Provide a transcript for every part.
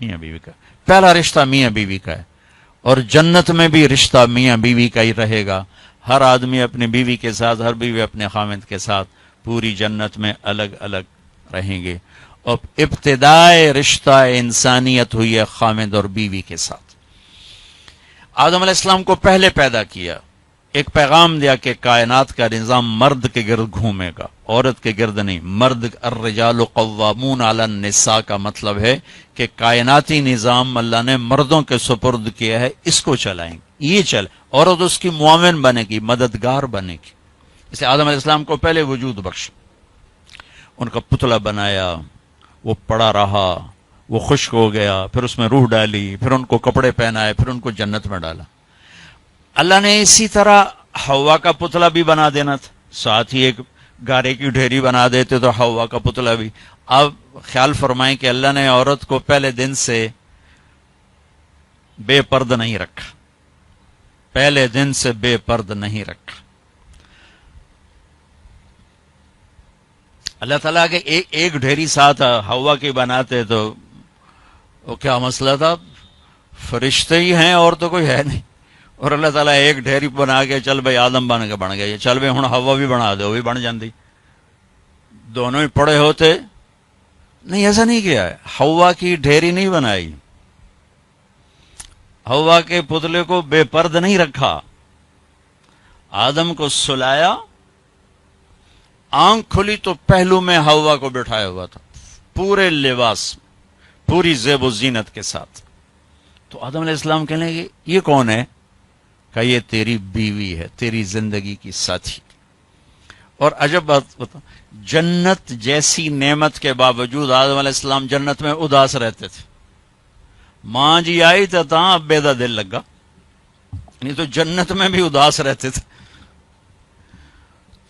میاں بیوی کا پہلا رشتہ میاں بیوی کا ہے، اور جنت میں بھی رشتہ میاں بیوی کا ہی رہے گا. ہر آدمی اپنی بیوی کے ساتھ، ہر بیوی اپنے خاوند کے ساتھ پوری جنت میں الگ الگ رہیں گے. اور ابتدائے رشتہ انسانیت ہوئی ہے خاوند اور بیوی کے ساتھ. آدم علیہ السلام کو پہلے پیدا کیا، ایک پیغام دیا کہ کائنات کا نظام مرد کے گرد گھومے گا، عورت کے گرد نہیں. مرد الرجال قوامون علی النساء کا مطلب ہے کہ کائناتی نظام اللہ نے مردوں کے سپرد کیا ہے، اس کو چلائیں گے. یہ چل، عورت اس کی معاون بنے گی، مددگار بنے گی. اس لیے آدم علیہ السلام کو پہلے وجود بخش، ان کا پتلا بنایا، وہ پڑا رہا، وہ خشک ہو گیا، پھر اس میں روح ڈالی، پھر ان کو کپڑے پہنائے، پھر ان کو جنت میں ڈالا. اللہ نے اسی طرح حوا کا پتلا بھی بنا دینا تھا، ساتھ ہی ایک گارے کی ڈھیری بنا دیتے تو حوا کا پتلا بھی. اب خیال فرمائیں کہ اللہ نے عورت کو پہلے دن سے بے پرد نہیں رکھا، پہلے دن سے بے پرد نہیں رکھا. اللہ تعالیٰ کے ایک ڈھیری ساتھ حوا کی بناتے تو وہ کیا مسئلہ تھا، فرشتے ہی ہیں اور تو کوئی ہے نہیں. اور اللہ تعالیٰ ایک ڈھیری بنا کے چل بھائی آدم بن گیا، چل بھائی ہوں حوا بھی بنا دے، وہ بھی بن جاندی. دونوں ہی پڑے ہوتے نہیں، ایسا نہیں کیا ہے. حوا کی ڈھیری نہیں بنائی، حوا کے پتلے کو بے پرد نہیں رکھا. آدم کو سلایا، آنکھ کھلی تو پہلو میں حوا کو بٹھایا ہوا تھا، پورے لباس، پوری زیب و زینت کے ساتھ. تو آدم علیہ السلام کہنے لگے یہ کون ہے؟ کہ یہ تیری بیوی ہے، تیری زندگی کی ساتھی. اور عجب بات بتا، جنت جیسی نعمت کے باوجود آدم علیہ السلام جنت میں اداس رہتے تھے. ماں جی آئی تو تھا اب بیدا دل لگا، نہیں تو جنت میں بھی اداس رہتے تھے.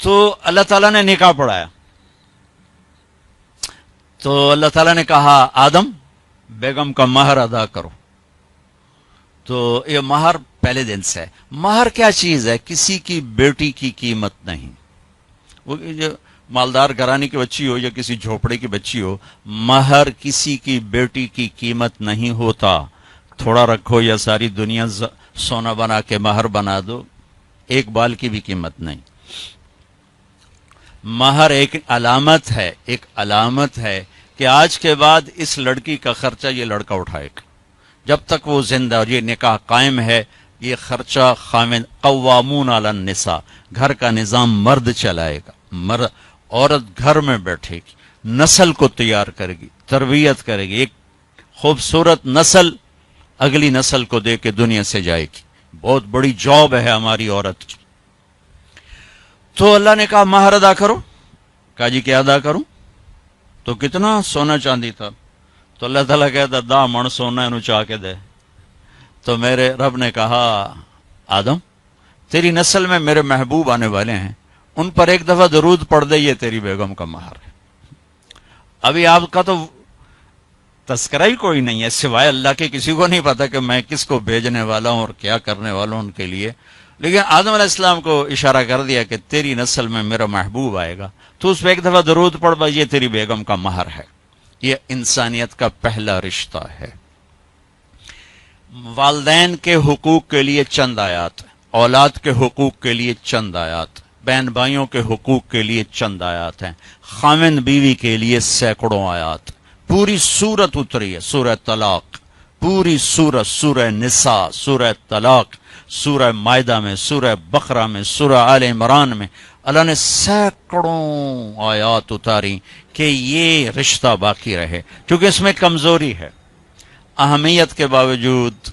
تو اللہ تعالیٰ نے نکاح پڑھایا. تو اللہ تعالیٰ نے کہا آدم بیگم کا مہر ادا کرو. تو یہ مہر پہلے دن سے ہے. مہر کیا چیز ہے؟ کسی کی بیٹی کی قیمت نہیں. وہ جو مالدار گھرانے کی بچی ہو یا کسی جھوپڑے کی بچی ہو، مہر کسی کی بیٹی کی قیمت نہیں ہوتا. تھوڑا رکھو یا ساری دنیا سونا بنا کے مہر بنا دو، ایک بال کی بھی قیمت نہیں. مہر ایک علامت ہے، ایک علامت ہے کہ آج کے بعد اس لڑکی کا خرچہ یہ لڑکا اٹھائے گا. جب تک وہ زندہ اور یہ نکاح قائم ہے، یہ خرچہ خاوند قوامون علی النساء، گھر کا نظام مرد چلائے گا. عورت گھر میں بیٹھے گی، نسل کو تیار کرے گی، تربیت کرے گی، ایک خوبصورت نسل اگلی نسل کو دے کے دنیا سے جائے گی. بہت بڑی جاب ہے ہماری عورت کی. تو اللہ نے کہا مہر ادا کرو. کہا جی کیا ادا کروں؟ تو کتنا سونا چاندی تھا؟ تو اللہ تعالیٰ کہتا دا من سونا انہوں چاہ کے دے. تو میرے رب نے کہا آدم تیری نسل میں میرے محبوب آنے والے ہیں، ان پر ایک دفعہ درود پڑھ دے، یہ تیری بیگم کا مہر ہے. ابھی آپ کا تو تذکرہ ہی کوئی نہیں ہے سوائے اللہ کے، کسی کو نہیں پتا کہ میں کس کو بھیجنے والا ہوں اور کیا کرنے والا ہوں ان کے لیے. لیکن آدم علیہ السلام کو اشارہ کر دیا کہ تیری نسل میں میرا محبوب آئے گا، تو اس پہ ایک دفعہ درود پڑھ بھائی، یہ تیری بیگم کا مہر ہے. یہ انسانیت کا پہلا رشتہ ہے. والدین کے حقوق کے لیے چند آیات، اولاد کے حقوق کے لیے چند آیات، بہن بھائیوں کے حقوق کے لیے چند آیات ہیں، خاوند بیوی کے لیے سینکڑوں آیات. پوری سورت اتری ہے، سورہ طلاق، پوری سورت، سورہ نساء، سورہ طلاق، سورہ مائدہ میں، سورہ بقرہ میں، سورہ آل عمران میں اللہ نے سینکڑوں آیات اتاری کہ یہ رشتہ باقی رہے. کیونکہ اس میں کمزوری ہے، اہمیت کے باوجود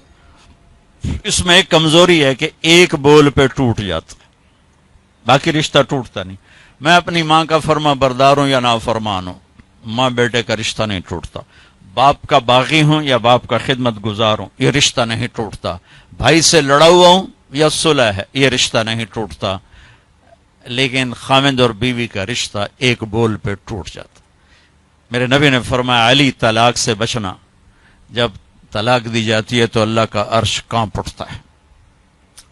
اس میں ایک کمزوری ہے کہ ایک بول پہ ٹوٹ جاتا، باقی رشتہ ٹوٹتا نہیں. میں اپنی ماں کا فرما بردار ہوں یا نافرمان ہوں، ماں بیٹے کا رشتہ نہیں ٹوٹتا. باپ کا باغی ہوں یا باپ کا خدمت گزار ہوں، یہ رشتہ نہیں ٹوٹتا. بھائی سے لڑا ہوا ہوں یا صلح ہے، یہ رشتہ نہیں ٹوٹتا. لیکن خاوند اور بیوی کا رشتہ ایک بول پہ ٹوٹ جاتا. میرے نبی نے فرمایا علی طلاق سے بچنا، جب طلاق دی جاتی ہے تو اللہ کا عرش کانپ اٹھتا ہے،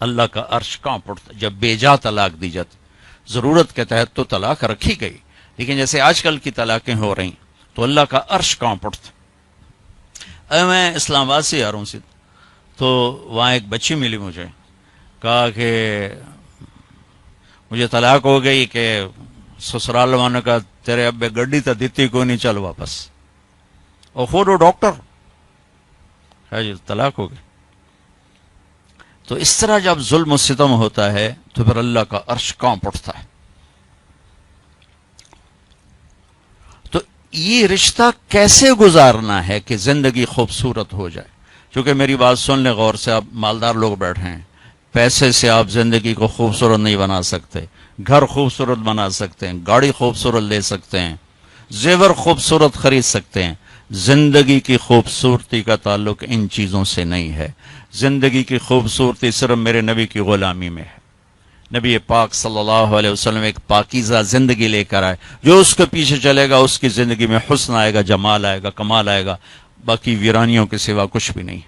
اللہ کا عرش کانپ اٹھتا ہے. جب بیجا طلاق دی جاتی، ضرورت کے تحت تو طلاق رکھی گئی، لیکن جیسے آج کل کی طلاقیں ہو رہی تو اللہ کا عرش کانپ اٹھتا. میں اسلام آباد سے آ رہا ہوں سیدھ، تو وہاں ایک بچی ملی مجھے، کہا کہ مجھے طلاق ہو گئی، کہ سسرال والوں نے کہا تیرے ابے گڈی تو دیتی کو نہیں، چل واپس، اور خود وہ ڈاکٹر ہے جی، طلاق ہو گئی۔ تو اس طرح جب ظلم و ستم ہوتا ہے تو پھر اللہ کا عرش کانپ اٹھتا ہے۔ تو یہ رشتہ کیسے گزارنا ہے کہ زندگی خوبصورت ہو جائے؟ کیونکہ میری بات سن لیں غور سے، آپ مالدار لوگ بیٹھے ہیں، پیسے سے آپ زندگی کو خوبصورت نہیں بنا سکتے، گھر خوبصورت بنا سکتے ہیں، گاڑی خوبصورت لے سکتے ہیں، زیور خوبصورت خرید سکتے ہیں، زندگی کی خوبصورتی کا تعلق ان چیزوں سے نہیں ہے۔ زندگی کی خوبصورتی صرف میرے نبی کی غلامی میں ہے۔ نبی پاک صلی اللہ علیہ وسلم ایک پاکیزہ زندگی لے کر آئے، جو اس کے پیچھے چلے گا اس کی زندگی میں حسن آئے گا، جمال آئے گا، کمال آئے گا، باقی ویرانیوں کے سوا کچھ بھی نہیں۔